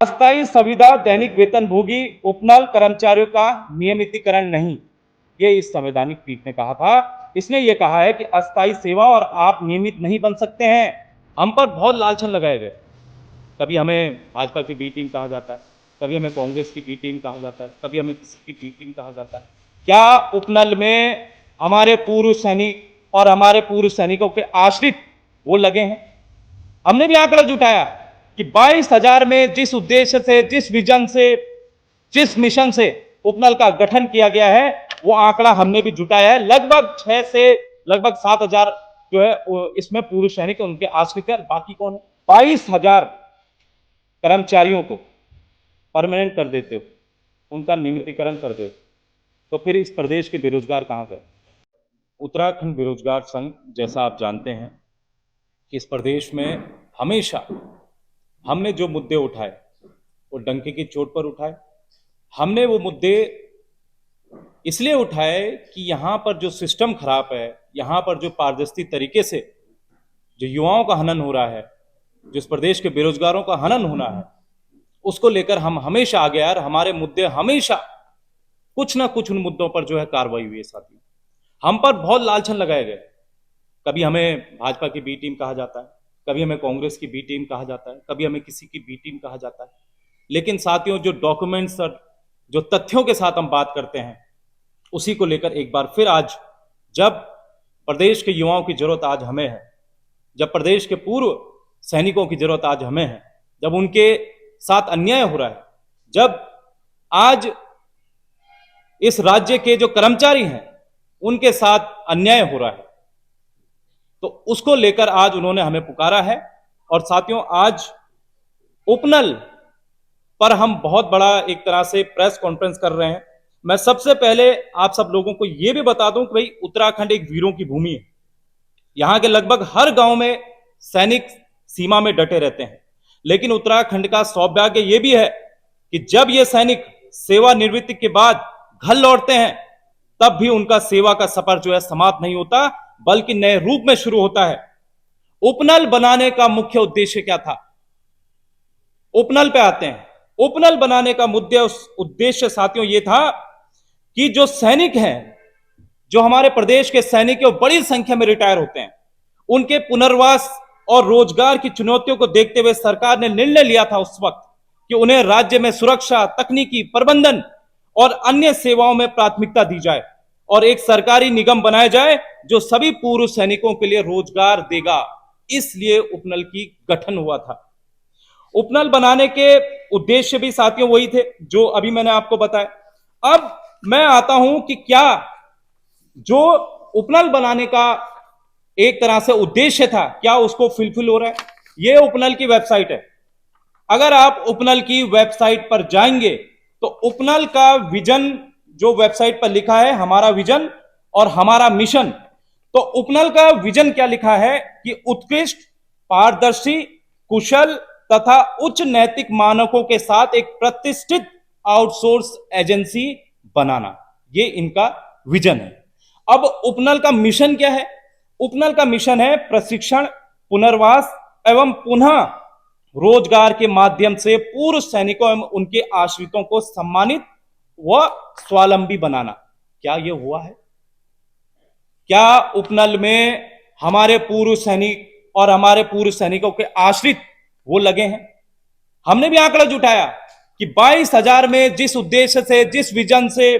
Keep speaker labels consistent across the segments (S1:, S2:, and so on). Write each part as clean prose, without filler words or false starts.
S1: अस्थायी संविदा दैनिक वेतनभोगी उपनल कर्मचारियों का नियमितीकरण नहीं, ये इस संवैधानिक पीठ ने कहा था। इसने ये कहा है कि अस्थायी सेवा और आप नियमित नहीं बन सकते हैं। हम पर बहुत लालछन लगाए गए। कभी हमें भाजपा की बी टीम कहा जाता है, कभी हमें कांग्रेस की बी टीम कहा जाता है, कभी हमें किसी की बी टीम कहा जाता है। क्या उपनल में हमारे पूर्व सैनिक और हमारे पूर्व सैनिकों के आश्रित वो लगे हैं? हमने भी आंकड़ा जुटाया कि 22,000 में जिस उद्देश्य से, जिस विजन से, जिस मिशन से उपनल का गठन किया गया है, वो आंकड़ा हमने भी जुटाया है। लगभग 6 से लगभग 7,000 जो है इसमें पूर्व सैनिक उनके आश्रित है। बाकी कौन है? 22,000 कर्मचारियों को परमानेंट कर देते हो, उनका नियमितीकरण कर देते हो, तो फिर इस प्रदेश के बेरोजगार कहां गए? उत्तराखंड बेरोजगार संघ, जैसा आप जानते हैं कि इस प्रदेश में हमेशा हमने जो मुद्दे उठाए वो डंके की चोट पर उठाए। हमने वो मुद्दे इसलिए उठाए कि यहां पर जो सिस्टम खराब है, यहां पर जो पारदर्शी तरीके से जो युवाओं का हनन हो रहा है, जो इस प्रदेश के बेरोजगारों का हनन होना है, उसको लेकर हम हमेशा आगे आए। हमारे मुद्दे हमेशा कुछ ना कुछ उन मुद्दों पर जो है कार्रवाई हुई है। साथियों, हम पर बहुत लालछन लगाए गए। कभी हमें भाजपा की बी टीम कहा जाता है, कभी हमें कांग्रेस की बी टीम कहा जाता है, कभी हमें किसी की बी टीम कहा जाता है। लेकिन साथियों, जो डॉक्यूमेंट्स और जो तथ्यों के साथ हम बात करते हैं, उसी को लेकर एक बार फिर आज, जब प्रदेश के युवाओं की जरूरत आज हमें है, जब प्रदेश के पूर्व सैनिकों की जरूरत आज हमें है, जब उनके साथ अन्याय हो रहा है, जब आज इस राज्य के जो कर्मचारी हैं उनके साथ अन्याय हो रहा है, तो उसको लेकर आज उन्होंने हमें पुकारा है। और साथियों, आज उपनल पर हम बहुत बड़ा एक तरह से प्रेस कॉन्फ्रेंस कर रहे हैं। मैं सबसे पहले आप सब लोगों को यह भी बता दूं कि भाई, उत्तराखंड एक वीरों की भूमि है। यहां के लगभग हर गांव में सैनिक सीमा में डटे रहते हैं। लेकिन उत्तराखंड का सौभाग्य यह भी है कि जब ये सैनिक सेवानिवृत्ति के बाद घर लौटते हैं, तब भी उनका सेवा का सफर जो है समाप्त नहीं होता, बल्कि नए रूप में शुरू होता है। उपनल बनाने का मुख्य उद्देश्य क्या था? उपनल पे आते हैं। उपनल बनाने का उद्देश्य साथियों ये था कि जो सैनिक हैं, जो हमारे प्रदेश के सैनिक बड़ी संख्या में रिटायर होते हैं, उनके पुनर्वास और रोजगार की चुनौतियों को देखते हुए सरकार ने निर्णय लिया था उस वक्त कि उन्हें राज्य में सुरक्षा, तकनीकी, प्रबंधन और अन्य सेवाओं में प्राथमिकता दी जाए और एक सरकारी निगम बनाया जाए जो सभी पूर्व सैनिकों के लिए रोजगार देगा। इसलिए उपनल की गठन हुआ था। उपनल बनाने के उद्देश्य भी साथियों वही थे जो अभी मैंने आपको बताया। अब मैं आता हूं कि क्या जो उपनल बनाने का एक तरह से उद्देश्य था, क्या उसको फुलफिल हो रहा है? यह उपनल की वेबसाइट है। अगर आप उपनल की वेबसाइट पर जाएंगे तो उपनल का विजन जो वेबसाइट पर लिखा है, हमारा विजन और हमारा मिशन, तो उपनल का विजन क्या लिखा है कि उत्कृष्ट, पारदर्शी, कुशल तथा उच्च नैतिक मानकों के साथ एक प्रतिष्ठित आउटसोर्स एजेंसी बनाना, ये इनका विजन है। अब उपनल का मिशन क्या है? उपनल का मिशन है प्रशिक्षण, पुनर्वास एवं पुनः रोजगार के माध्यम से पूर्व सैनिकों एवं उनके आश्रितों को सम्मानित व स्वावलंबी बनाना। क्या यह हुआ है? क्या उपनल में हमारे पूर्व सैनिक और हमारे पूर्व सैनिकों के आश्रित वो लगे हैं? हमने भी आंकड़ा जुटाया कि 22,000 में जिस उद्देश्य से, जिस विजन से,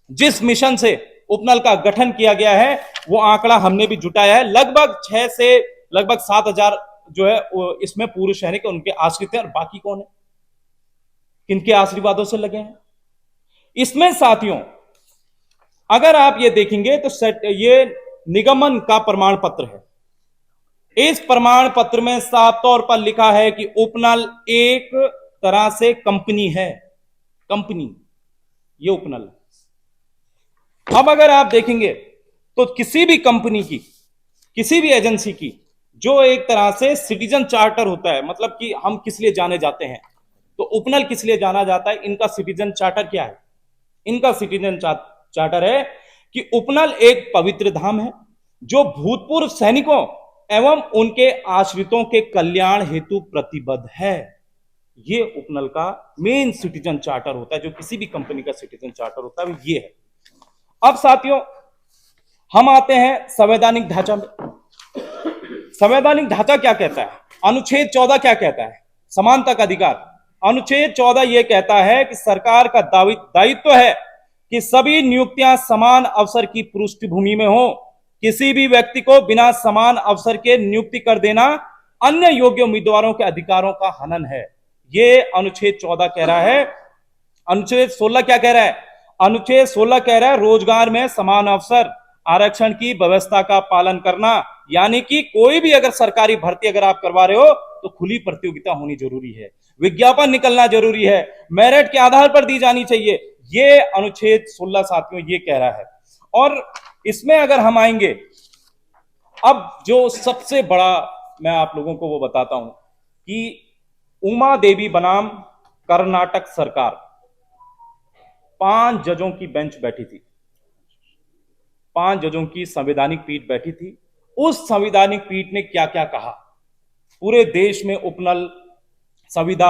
S1: जिस मिशन से उपनल का गठन किया गया है, वो आंकड़ा हमने भी जुटाया है। लगभग 6 से लगभग 7,000 जो है इसमें पूर्व सैनिक उनके आश्रित हैं। और बाकी कौन है? किनके आशीर्वादों से लगे हैं? इसमें साथियों, अगर आप ये देखेंगे तो ये निगमन का प्रमाण पत्र है। इस प्रमाण पत्र में साफ तौर पर लिखा है कि उपनल एक तरह से कंपनी है। कंपनी, ये उपनल। अब अगर आप देखेंगे तो किसी भी कंपनी की, किसी भी एजेंसी की जो एक तरह से सिटीजन चार्टर होता है, मतलब कि हम किस लिए जाने जाते हैं, तो उपनल किस लिए जाना जाता है? इनका सिटीजन चार्टर क्या है? इनका सिटीजन चार्टर है कि उपनल एक पवित्र धाम है जो भूतपूर्व सैनिकों एवं उनके आश्रितों के कल्याण हेतु प्रतिबद्ध है। ये उपनल का मेन सिटीजन चार्टर होता है, जो किसी भी कंपनी का सिटीजन चार्टर होता है वो ये है। अब साथियों, हम आते हैं संवैधानिक ढांचा में। संवैधानिक ढांचा क्या कहता है? अनुच्छेद 14 क्या कहता है? समानता का अधिकार। अनुच्छेद 14 यह कहता है कि सरकार का दायित्व है कि सभी नियुक्तियां समान अवसर की पृष्ठभूमि में हो। किसी भी व्यक्ति को बिना समान अवसर के नियुक्ति कर देना अन्य योग्य उम्मीदवारों के अधिकारों का हनन है। यह अनुच्छेद 14 कह रहा है। अनुच्छेद 16 क्या कह रहा है? अनुच्छेद 16 कह रहा है रोजगार में समान अवसर, आरक्षण की व्यवस्था का पालन करना। यानी कि कोई भी अगर सरकारी भर्ती अगर आप करवा रहे हो तो खुली प्रतियोगिता होनी जरूरी है, विज्ञापन निकलना जरूरी है, मेरिट के आधार पर दी जानी चाहिए। ये अनुच्छेद 16 साथियों ये कह रहा है। और इसमें अगर हम आएंगे, अब जो सबसे बड़ा मैं आप लोगों को वो बताता हूं कि उमा देवी बनाम कर्नाटक सरकार, 5 जजों की बेंच बैठी थी, 5 जजों की संवैधानिक पीठ बैठी थी। उस संवैधानिक पीठ ने क्या क्या कहा? पूरे देश में उपनल, संविदा,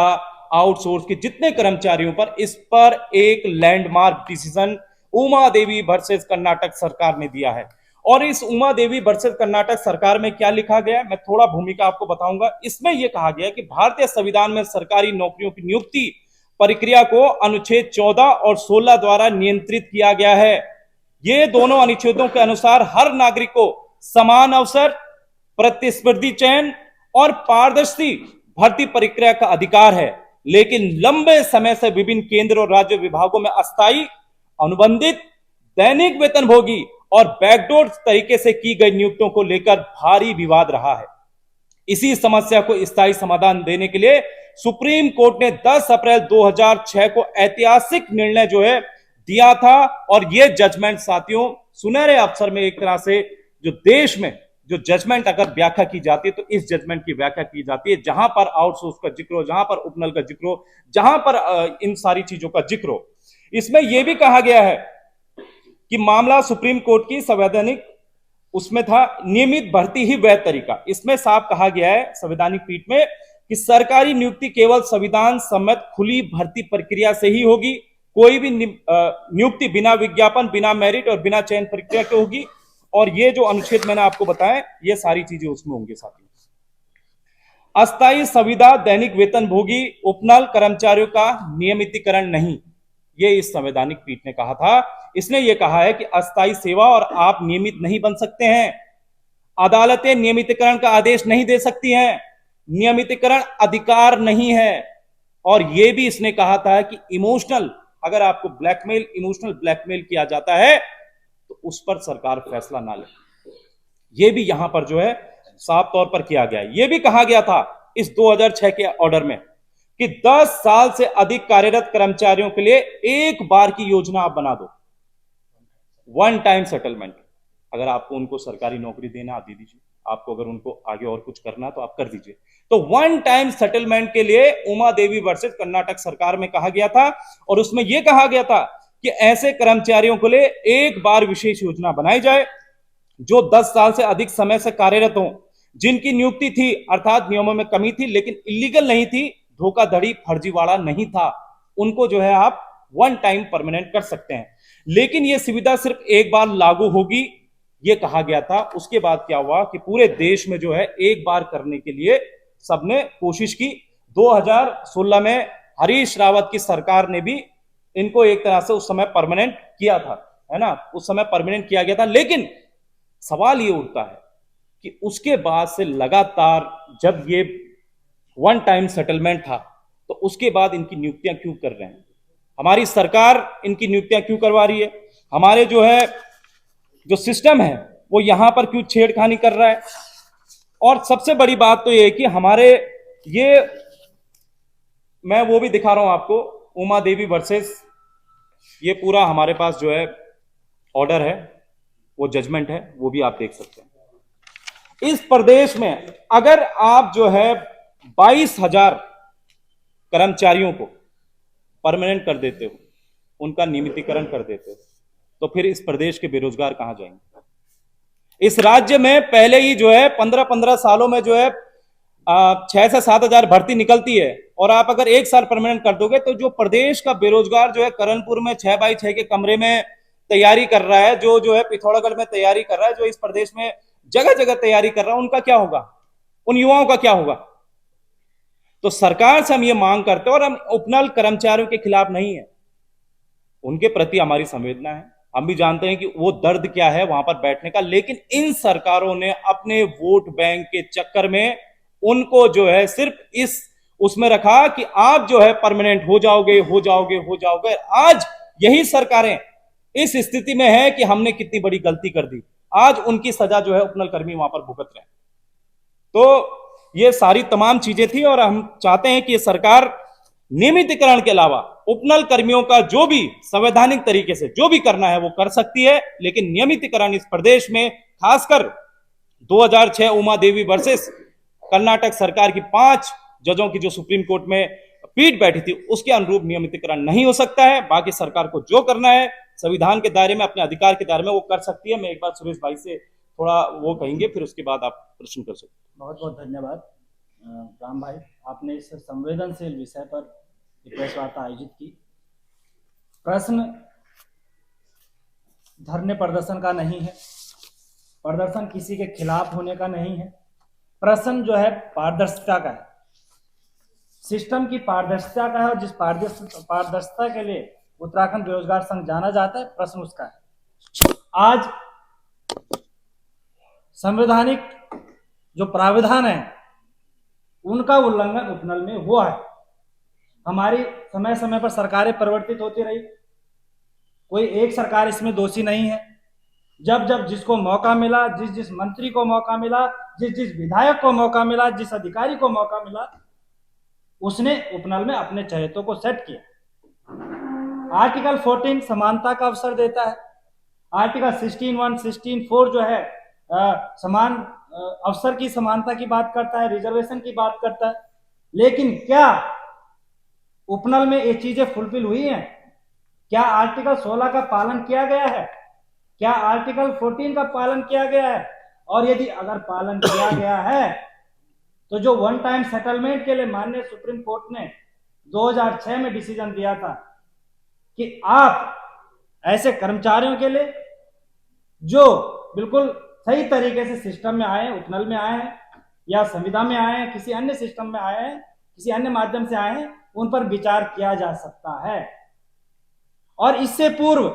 S1: आउटसोर्स के जितने कर्मचारियों पर, इस पर एक landmark decision Uma Devi versus Karnataka सरकार ने दिया है। और इस उमा देवी वर्सेस कर्नाटक सरकार में क्या लिखा गया है, मैं थोड़ा भूमिका आपको बताऊंगा। इसमें यह कहा गया कि भारतीय संविधान में सरकारी नौकरियों की नियुक्ति प्रक्रिया को अनुच्छेद 14 और 16 द्वारा नियंत्रित किया गया है। ये दोनों अनुच्छेदों के अनुसार हर नागरिक को समान अवसर, प्रतिस्पर्धी चयन और पारदर्शी भर्ती प्रक्रिया का अधिकार है। लेकिन लंबे समय से विभिन्न केंद्र और राज्य विभागों में अस्थायी, अनुबंधित, दैनिक वेतनभोगी और बैकडोर तरीके से की गई नियुक्तियों को लेकर भारी विवाद रहा है। इसी समस्या को स्थायी समाधान देने के लिए सुप्रीम कोर्ट ने 10 अप्रैल 2006 को ऐतिहासिक निर्णय जो है दिया था। और यह जजमेंट साथियों सुनहरे अवसर में एक तरह से जो देश में जो जजमेंट अगर व्याख्या की जाती है तो इस जजमेंट की व्याख्या की जाती है, जहां पर आउटसोर्स का जिक्र हो, जहां पर उपनल का जिक्र हो, जहां पर इन सारी चीजों का जिक्र हो। इसमें यह भी कहा गया है कि मामला सुप्रीम कोर्ट की संवैधानिक उसमें था नियमित भर्ती ही वैध तरीका। इसमें साफ कहा गया है संवैधानिक पीठ में कि सरकारी नियुक्ति केवल संविधान सम्मत खुली भर्ती प्रक्रिया से ही होगी। कोई भी नियुक्ति बिना विज्ञापन, बिना मेरिट और बिना चयन प्रक्रिया के होगी। और ये जो अनुच्छेद मैंने आपको बताया, ये सारी चीजें उसमें होंगी साथियों। अस्थायी संविदा, दैनिक वेतनभोगी उपनल कर्मचारियों का नियमितीकरण नहीं, ये इस संवैधानिक पीठ ने कहा था। इसने ये कहा है कि अस्थायी सेवा और आप नियमित नहीं बन सकते हैं। अदालतें नियमितीकरण का आदेश नहीं दे सकती हैं। नियमितीकरण अधिकार नहीं है। और यह भी इसने कहा था कि इमोशनल, अगर आपको ब्लैकमेल, इमोशनल ब्लैकमेल किया जाता है तो उस पर सरकार फैसला ना ले। यह भी यहां पर जो है साफ तौर पर किया गया है। यह भी कहा गया था इस 2006 के ऑर्डर में कि 10 साल से अधिक कार्यरत कर्मचारियों के लिए एक बार की योजना आप बना दो, वन टाइम सेटलमेंट। अगर आपको उनको सरकारी नौकरी देना, आप दे दीजिए। आपको अगर उनको आगे और कुछ करना तो आप कर दीजिए। तो वन टाइम सेटलमेंट के लिए उमा देवी वर्सेस कर्नाटक सरकार में कहा गया था। और उसमें यह कहा गया था कि ऐसे कर्मचारियों के लिए एक बार विशेष योजना बनाई जाए जो 10 साल से अधिक समय से कार्यरत हो, जिनकी नियुक्ति थी अर्थात नियमों में कमी थी लेकिन इलीगल नहीं थी, धोखाधड़ी, फर्जीवाड़ा नहीं था, उनको जो है आप वन टाइम परमानेंट कर सकते हैं। लेकिन यह सुविधा सिर्फ एक बार लागू होगी, यह कहा गया था। उसके बाद क्या हुआ कि पूरे देश में जो है एक बार करने के लिए सबने कोशिश की। 2016 में हरीश रावत की सरकार ने भी इनको एक तरह से उस समय परमानेंट किया था, है ना, उस समय परमानेंट किया गया था। लेकिन सवाल यह उठता है कि उसके बाद से लगातार जब ये वन टाइम सेटलमेंट था तो उसके बाद इनकी नियुक्तियां क्यों कर रहे हैं? हमारी सरकार इनकी नियुक्तियां क्यों करवा रही है? हमारे जो है जो सिस्टम है वो यहां पर क्यों छेड़खानी कर रहा है? और सबसे बड़ी बात तो ये है कि हमारे ये, मैं वो भी दिखा रहा हूं आपको, उमा देवी वर्सेस, ये पूरा हमारे पास जो है ऑर्डर है, वो जजमेंट है, वो भी आप देख सकते हैं। इस प्रदेश में अगर आप जो है 22,000 कर्मचारियों को परमानेंट कर देते हो, उनका नियमितीकरण कर देते हो, तो फिर इस प्रदेश के बेरोजगार कहां जाएंगे? इस राज्य में पहले ही जो है 15-15 सालों में जो है 6 से 7 हजार भर्ती निकलती है और आप अगर 1 साल परमानेंट कर दोगे तो जो प्रदेश का बेरोजगार जो है करणपुर में 6x6 के कमरे में तैयारी कर रहा है, जो है पिथौरागढ़ में तैयारी कर रहा है, जो इस प्रदेश में जगह जगह तैयारी कर रहा है, उनका क्या होगा, उन युवाओं का क्या होगा। तो सरकार से हम ये मांग करते हैं और हम उपनल कर्मचारियों के खिलाफ नहीं है, उनके प्रति हमारी संवेदना है। हम भी जानते हैं कि वो दर्द क्या है वहां पर बैठने का, लेकिन इन सरकारों ने अपने वोट बैंक के चक्कर में उनको जो है सिर्फ इस उसमें रखा कि आप जो है परमानेंट हो जाओगे हो जाओगे हो जाओगे। आज यही सरकारें इस स्थिति में है कि हमने कितनी बड़ी गलती कर दी, आज उनकी सजा जो है उपनल कर्मी वहां पर भुगत रहे हैं। तो ये सारी तमाम चीजें थी और हम चाहते हैं कि सरकार नियमितीकरण के अलावा उपनल कर्मियों का जो भी संवैधानिक तरीके से जो भी करना है वो कर सकती है, लेकिन नियमितीकरण इस प्रदेश में खासकर 2006 उमा देवी वर्सेस कर्नाटक सरकार की 5 जजों की जो सुप्रीम कोर्ट में पीठ बैठी थी उसके अनुरूप नियमितीकरण नहीं हो सकता है। बाकी सरकार को जो करना है संविधान के दायरे में, अपने अधिकार के दायरे में वो कर सकती है। मैं एक बार सुरेश भाई से थोड़ा वो कहेंगे, फिर उसके बाद आप प्रश्न कर सकते।
S2: बहुत बहुत धन्यवाद राम भाई, आपने इस संवेदनशील विषय पर प्रेस वार्ता आयोजित की। प्रश्न धरने प्रदर्शन का नहीं है, प्रदर्शन किसी के खिलाफ होने का नहीं है, प्रश्न जो है पारदर्शिता का है, सिस्टम की पारदर्शिता का है। और जिस पारदर्शिता के लिए उत्तराखंड बेरोजगार संघ जाना जाता है, प्रश्न उसका है। आज संवैधानिक जो प्राविधान है उनका उल्लंघन उपनल में हुआ है। हमारी समय समय पर सरकारें परिवर्तित होती रही, कोई एक सरकार इसमें दोषी नहीं है। जब जब जिसको मौका मिला, जिस जिस मंत्री को मौका मिला, जिस जिस विधायक को मौका मिला, जिस अधिकारी को मौका मिला, उसने उपनल में अपने चहेतों को सेट किया। आर्टिकल 14 समानता का अवसर देता है, आर्टिकल 16(1) 16(4 जो है समान अवसर की समानता की बात करता है, रिजर्वेशन की बात करता है। लेकिन क्या उपनल में ये चीजें फुलफिल हुई हैं? क्या आर्टिकल 16 का पालन किया गया है? क्या आर्टिकल 14 का पालन किया गया है? और यदि अगर पालन किया गया है तो जो वन टाइम सेटलमेंट के लिए माननीय सुप्रीम कोर्ट ने 2006 में डिसीजन दिया था कि आप ऐसे कर्मचारियों के लिए जो बिल्कुल सही तरीके से सिस्टम में आए, उपनल में आए हैं या संविदा में आए हैं, किसी अन्य सिस्टम में आए हैं, किसी अन्य माध्यम से आए हैं, उन पर विचार किया जा सकता है। और इससे पूर्व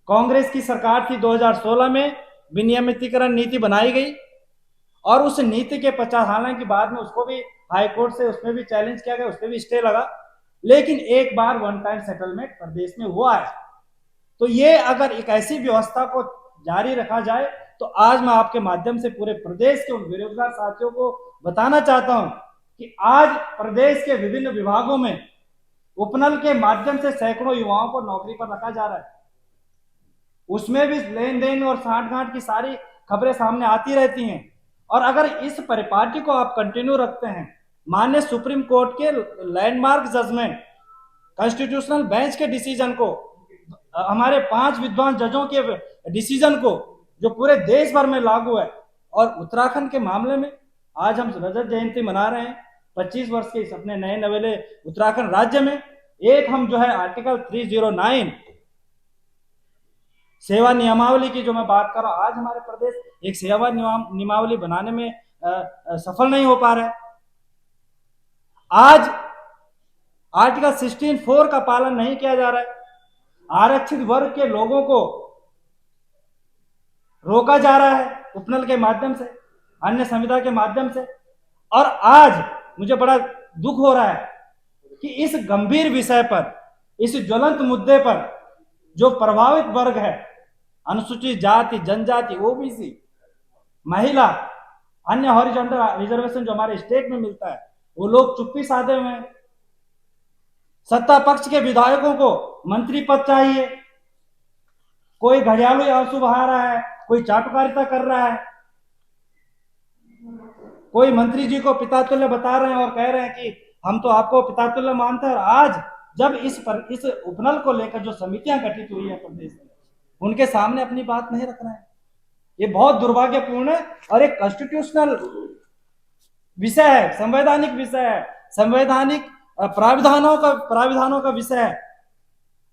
S2: कांग्रेस की सरकार थी, 2016 में विनियमितीकरण नीति बनाई गई और उस नीति के 50, हालांकि बाद में उसको भी हाई कोर्ट से उसमें भी चैलेंज किया गया, उसमें भी स्टे लगा, लेकिन एक बार वन टाइम सेटलमेंट प्रदेश में हुआ है। तो ये अगर एक ऐसी व्यवस्था को जारी रखा जाए तो आज मैं आपके माध्यम से पूरे प्रदेश के उन बेरोजगार साथियों को बताना चाहता हूं कि आज प्रदेश के विभिन्न विभागों में उपनल के माध्यम से सैकड़ों युवाओं को नौकरी पर रखा जा रहा है। उसमें भी लेन देन और सांठ-गांठ की सारी खबरें सामने आती रहती हैं। और अगर इस परिपाटी को आप कंटिन्यू रखते हैं, माननीय सुप्रीम कोर्ट के लैंडमार्क जजमेंट, कॉन्स्टिट्यूशनल बेंच के डिसीजन को, हमारे 5 विद्वान जजों के डिसीजन को जो पूरे देश भर में लागू है, और उत्तराखंड के मामले में आज हम रजत जयंती मना रहे हैं 25 वर्ष के इस अपने नए नवेले उत्तराखंड राज्य में। एक हम जो है आर्टिकल 309 सेवा नियमावली की जो मैं बात कर रहा हूं, आज हमारे प्रदेश एक सेवा नियमावली बनाने में सफल नहीं हो पा रहा है। आज आर्टिकल 16(4) का पालन नहीं किया जा रहा है, आरक्षित वर्ग के लोगों को रोका जा रहा है उपनल के माध्यम से, अन्य संविदा के माध्यम से। और आज मुझे बड़ा दुख हो रहा है कि इस गंभीर विषय पर, इस ज्वलंत मुद्दे पर जो प्रभावित वर्ग है, अनुसूचित जाति, जनजाति, ओबीसी, महिला, अन्य हॉरिजॉन्टल रिजर्वेशन जो हमारे स्टेट में मिलता है, वो लोग चुप्पी साधे हुए हैं। सत्ता पक्ष के विधायकों को मंत्री पद चाहिए, कोई घड़ियालू आंसू बहा रहा है, कोई चाटुकारिता कर रहा है, कोई मंत्री जी को पिता तुल्य बता रहे हैं और कह रहे हैं कि हम तो आपको पिता तुल्य मानते हैं। और आज जब इस उपनल को लेकर जो समितियां गठित हुई है प्रदेश में, उनके सामने अपनी बात नहीं रख रहे हैं। ये बहुत दुर्भाग्यपूर्ण है और एक कॉन्स्टिट्यूशनल विषय है, संवैधानिक विषय है, संवैधानिक प्राविधानों का विषय है।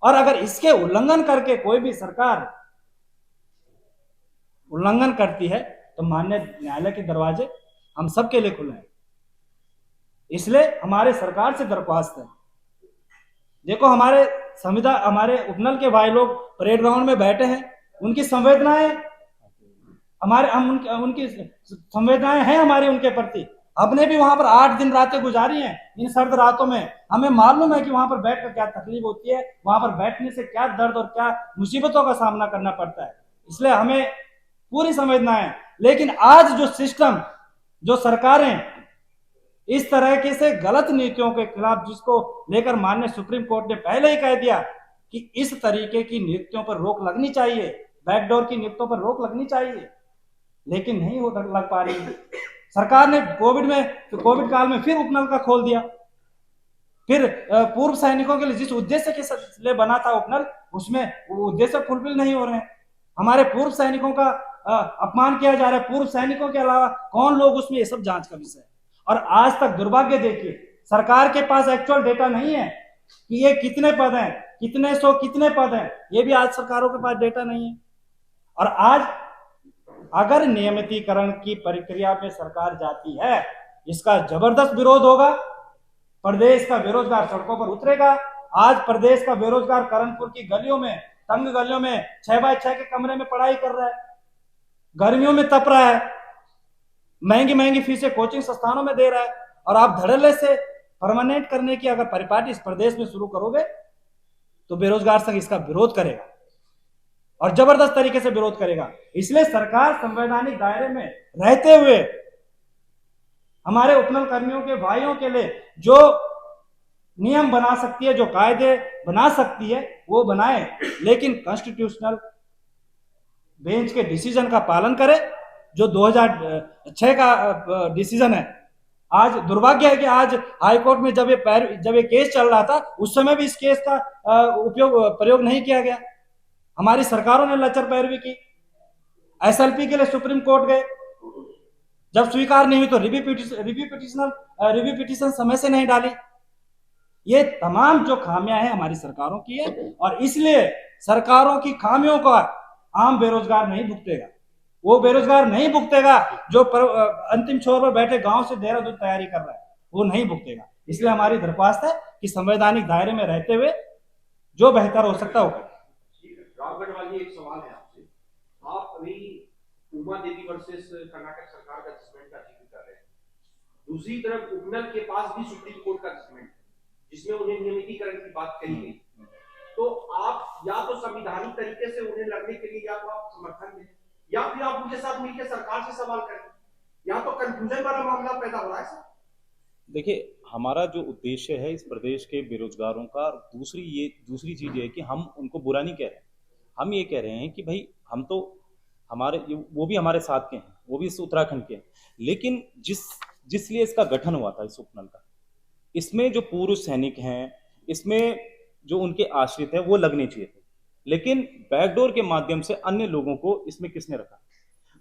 S2: और अगर इसके उल्लंघन करके कोई भी सरकार उल्लंघन करती है तो माननीय न्यायालय के दरवाजे हम सबके लिए खुले हैं। इसलिए हमारे सरकार से दरख्वास्त है, देखो हमारे संविधान, हमारे उपनल के भाई लोग परेड ग्राउंड में बैठे हैं, उनकी संवेदनाएं हमारे उनकी संवेदनाएं हैं हमारी उनके प्रति। हमने भी वहां पर 8 दिन रातें गुजारी हैं इन सर्द रातों में, हमें मालूम है कि वहां पर बैठकर क्या तकलीफ होती है, वहां पर बैठने से क्या दर्द और क्या मुसीबतों का सामना करना पड़ता है। इसलिए हमें पूरी संवेदना है। लेकिन आज जो सिस्टम, जो सरकारें इस तरह के से गलत नीतियों के खिलाफ, जिसको लेकर माननीय सुप्रीम कोर्ट ने पहले ही कह दिया कि इस तरीके की नीतियों पर रोक लगनी चाहिए, बैकडोर की नीतियों पर रोक लगनी चाहिए, लेकिन नहीं हो लग पा रही है। सरकार ने कोविड काल में फिर उपनल का खोल दिया, फिर पूर्व सैनिकों के लिए जिस उद्देश्य के लिए बना था उपनल, उसमें वो उद्देश्य फुलफिल नहीं हो रहे हैं। हमारे पूर्व सैनिकों का अपमान किया जा रहा है। पूर्व सैनिकों के अलावा कौन लोग उसमें, ये सब जांच का विषय है। और आज तक दुर्भाग्य देखिए, सरकार के पास एक्चुअल डेटा नहीं है कि ये कितने पद हैं, कितने पद हैं, ये भी आज सरकारों के पास डेटा नहीं है। और आज अगर नियमितीकरण की प्रक्रिया में सरकार जाती है, इसका जबरदस्त विरोध होगा, प्रदेश का बेरोजगार सड़कों पर उतरेगा। आज प्रदेश का बेरोजगार करणपुर की गलियों में, तंग गलियों में 6x6 के कमरे में पढ़ाई कर रहा है, गर्मियों में तप रहा है, महंगी महंगी फीसें कोचिंग संस्थानों में दे रहा है। और आप धड़ल्ले से परमानेंट करने की अगर परिपाटी इस प्रदेश में शुरू करोगे तो बेरोजगार संघ इसका विरोध करेगा और जबरदस्त तरीके से विरोध करेगा। इसलिए सरकार संवैधानिक दायरे में रहते हुए हमारे उपनल कर्मियों के भाइयों के लिए जो नियम बना सकती है, जो कायदे बना सकती है, वो बनाए, लेकिन कॉन्स्टिट्यूशनल बेंच के डिसीजन का पालन करे, जो 2006 का डिसीजन है। आज दुर्भाग्य है कि आज हाईकोर्ट में जब ये केस चल रहा था, उस समय भी इस केस का प्रयोग नहीं किया गया। हमारी सरकारों ने लचर पैरवी की, एसएलपी के लिए सुप्रीम कोर्ट गए, जब स्वीकार नहीं हुई तो रिव्यू पिटीशन समय से नहीं डाली। ये तमाम जो खामियां हैं हमारी सरकारों की है, और इसलिए सरकारों की खामियों का आम बेरोजगार नहीं भुगतेगा। वो बेरोजगार नहीं भुगतेगा जो अंतिम छोर पर बैठे गांव से देहरादून तैयारी कर रहा है, वो नहीं भुगतेगा। इसलिए हमारी दरख्वास्त है कि संवैधानिक दायरे में रहते हुए जो बेहतर हो सकता है वो करें।
S3: रामगढ़ वाली एक सवाल है आपसे, आप अभी उमा देवी वर्सेस कर्नाटक सरकार का जजमेंट का जिक्र कर रहे हैं, दूसरी तरफ उपनल के पास भी सुप्रीम कोर्ट का जजमेंट जिसमें उन्हें नियमितीकरण की बात कही गई। तो आप या तो संविधानिक तरीके से उन्हें लड़ने के लिए या तो आप समर्थन दें, या फिर आप उनके साथ मिलकर सरकार से सवाल करें, या तो कंफ्यूजन वाला मामला पैदा हो रहा है। सर
S1: देखिए, हमारा जो उद्देश्य है इस प्रदेश के बेरोजगारों का, दूसरी चीज ये है कि हम उनको बुरा नहीं कह रहे हैं। हम ये कह रहे हैं कि भाई हम तो वो भी हमारे साथ के हैं, वो भी इस उत्तराखंड के हैं, लेकिन जिसलिए इसका गठन हुआ था इस उपनल का, इसमें जो पूर्व सैनिक हैं, इसमें जो उनके आश्रित है वो लगने चाहिए थे, लेकिन बैकडोर के माध्यम से अन्य लोगों को इसमें किसने रखा।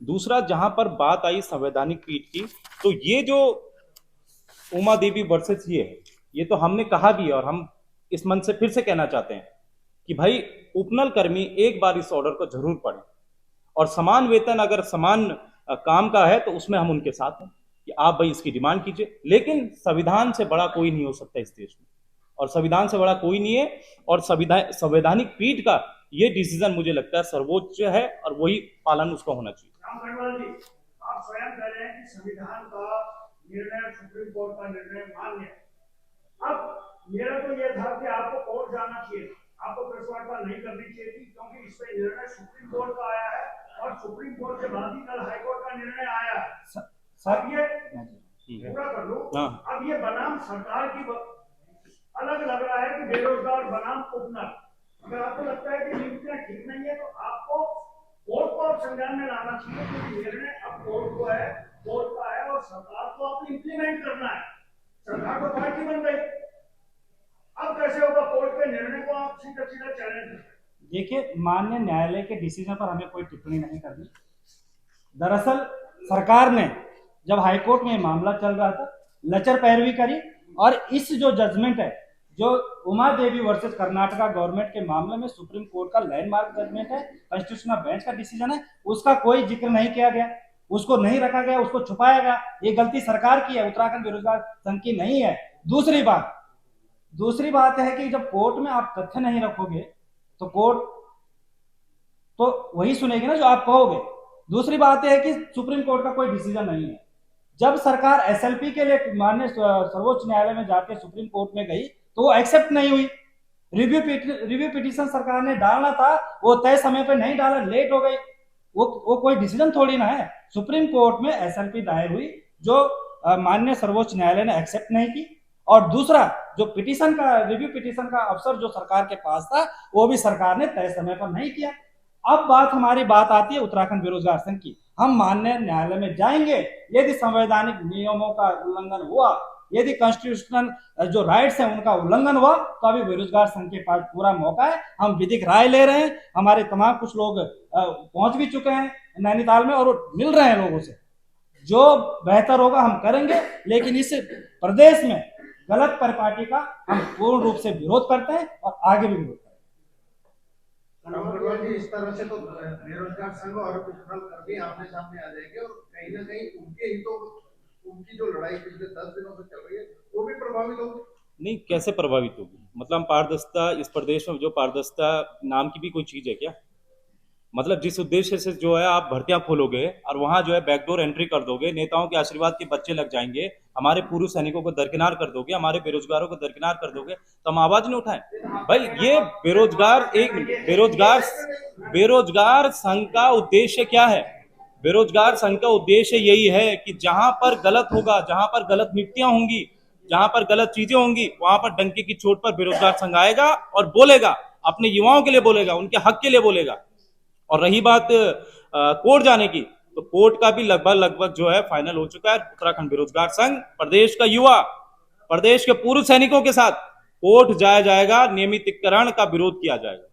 S1: दूसरा, जहां पर बात आई संवैधानिक पीठ की, तो ये जो उमा देवी वर्सेस ये तो हमने कहा भी, और हम इस मंच से फिर से कहना चाहते हैं कि भाई उपनल कर्मी एक बार इस ऑर्डर को जरूर पढ़ें, और समान वेतन अगर समान काम का है तो उसमें हम उनके साथ हैं कि आप भाई इसकी डिमांड कीजिए। लेकिन संविधान से बड़ा कोई नहीं हो सकता इस देश में, और संविधान से बड़ा कोई नहीं है, और संवैधानिक पीठ का ये डिसीजन मुझे लगता है सर्वोच्च है और वही पालन उसका होना चाहिए।
S4: राम जी, आप स्वयं कह रहे हैं कि संविधान का निर्णय, सुप्रीम कोर्ट का निर्णय मान्य है। अब मेरा तो यह था कि आपको कोर्ट जाना चाहिए, आपको प्रेस वार्ता नहीं करनी चाहिए थी, क्योंकि इस पे निर्णय सुप्रीम कोर्ट का आया है और सुप्रीम कोर्ट के बाद ही कल हाईकोर्ट का निर्णय आया है। अब ये पूरा कर लो। अब ये बनाम सरकार की अलग लग रहा है कि बेरोजगार बनाम उपनल। अगर आपको लगता है कि नियुक्तियां ठीक नहीं है तो आपको कोर्ट को अब संज्ञान में लाना चाहिए, क्योंकि निर्णय अब कोर्ट का है और सरकार को अब इम्प्लीमेंट करना है। सरकार तो पार्टी बन गई, अब कैसे होगा कोर्ट के निर्णय को आप सीधा चैलेंज?
S2: देखिए, माननीय न्यायालय के डिसीजन पर हमें कोई टिप्पणी नहीं करनी, दरअसल सरकार ने जब हाईकोर्ट में मामला चल रहा था लचर पैरवी करी और इस जो जजमेंट है जो उमा देवी वर्सेस कर्नाटका गवर्नमेंट के मामले में सुप्रीम कोर्ट का लैंडमार्क जजमेंट है, कॉन्स्टिट्यूशनल बेंच का डिसीजन है, उसका कोई जिक्र नहीं किया गया, उसको नहीं रखा गया, उसको छुपाया गया। ये गलती सरकार की है, उत्तराखंड बेरोजगार संघ की नहीं है। दूसरी बात है कि जब कोर्ट में आप तथ्य नहीं रखोगे तो कोर्ट तो वही सुनेगी ना जो आप कहोगे। दूसरी बात है कि सुप्रीम कोर्ट का कोई डिसीजन नहीं है। जब सरकार एसएलपी के लिए माननीय सर्वोच्च न्यायालय में जाके सुप्रीम कोर्ट में गई तो वो एक्सेप्ट नहीं हुई। रिव्यू पिटीशन सरकार ने डालना था, वो तय समय पे नहीं डाला, लेट हो गई। वो कोई डिसीजन थोड़ी ना है। सुप्रीम कोर्ट में एसएलपी दायर हुई जो माननीय सर्वोच्च न्यायालय ने एक्सेप्ट नहीं की, और दूसरा जो पिटीशन का रिव्यू पिटीशन का अवसर जो सरकार के पास था वो भी सरकार ने तय समय पर नहीं किया। अब हमारी बात आती है उत्तराखंड बेरोजगार संघ की। हम माननीय न्यायालय में जाएंगे, यदि संवैधानिक नियमों का उल्लंघन हुआ, यदि कॉन्स्टिट्यूशनल जो राइट्स हैं उनका उल्लंघन हुआ, तो अभी बेरोजगार संघ के पास पूरा मौका है। हम विधिक राय ले रहे हैं, हमारे तमाम कुछ लोग पहुंच भी चुके हैं नैनीताल में और वो मिल रहे हैं लोगों से। जो बेहतर होगा हम करेंगे, लेकिन इस प्रदेश में गलत परिपाटी का हम पूर्ण रूप से विरोध करते हैं और आगे भी विरोध
S5: रामगढ़वाल जी, इस तरह से तो बेरोजगार संघ और पेट्रोल कर्मी आमने सामने आ जाएंगे और कहीं ना कहीं उनके ही तो उनकी जो लड़ाई पिछले 10 दिनों से चल रही है वो भी प्रभावित होगी।
S1: नहीं, कैसे प्रभावित होगी? मतलब पारदर्शिता, इस प्रदेश में जो पारदर्शिता नाम की भी कोई चीज है क्या? मतलब जिस उद्देश्य से जो है आप भर्तियां खोलोगे और वहां जो है बैकडोर एंट्री कर दोगे, नेताओं के आशीर्वाद के बच्चे लग जाएंगे, हमारे पूर्व सैनिकों को दरकिनार कर दोगे, हमारे बेरोजगारों को दरकिनार कर दोगे, तो हम आवाज नहीं उठाएं? भाई ये बेरोजगार संघ का उद्देश्य क्या है? बेरोजगार संघ का उद्देश्य यही है कि जहां पर गलत होगा, जहां पर गलत नियुक्तियां होंगी, जहां पर गलत चीजें होंगी, वहां पर डंके की चोट पर बेरोजगार संघ आएगा और बोलेगा, अपने युवाओं के लिए बोलेगा, उनके हक के लिए बोलेगा। और रही बात कोर्ट जाने की, तो कोर्ट का भी लगभग जो है फाइनल हो चुका है। उत्तराखंड बेरोजगार संघ प्रदेश का युवा, प्रदेश के पूर्व सैनिकों के साथ कोर्ट जाया जाएगा, नियमितीकरण का विरोध किया जाएगा।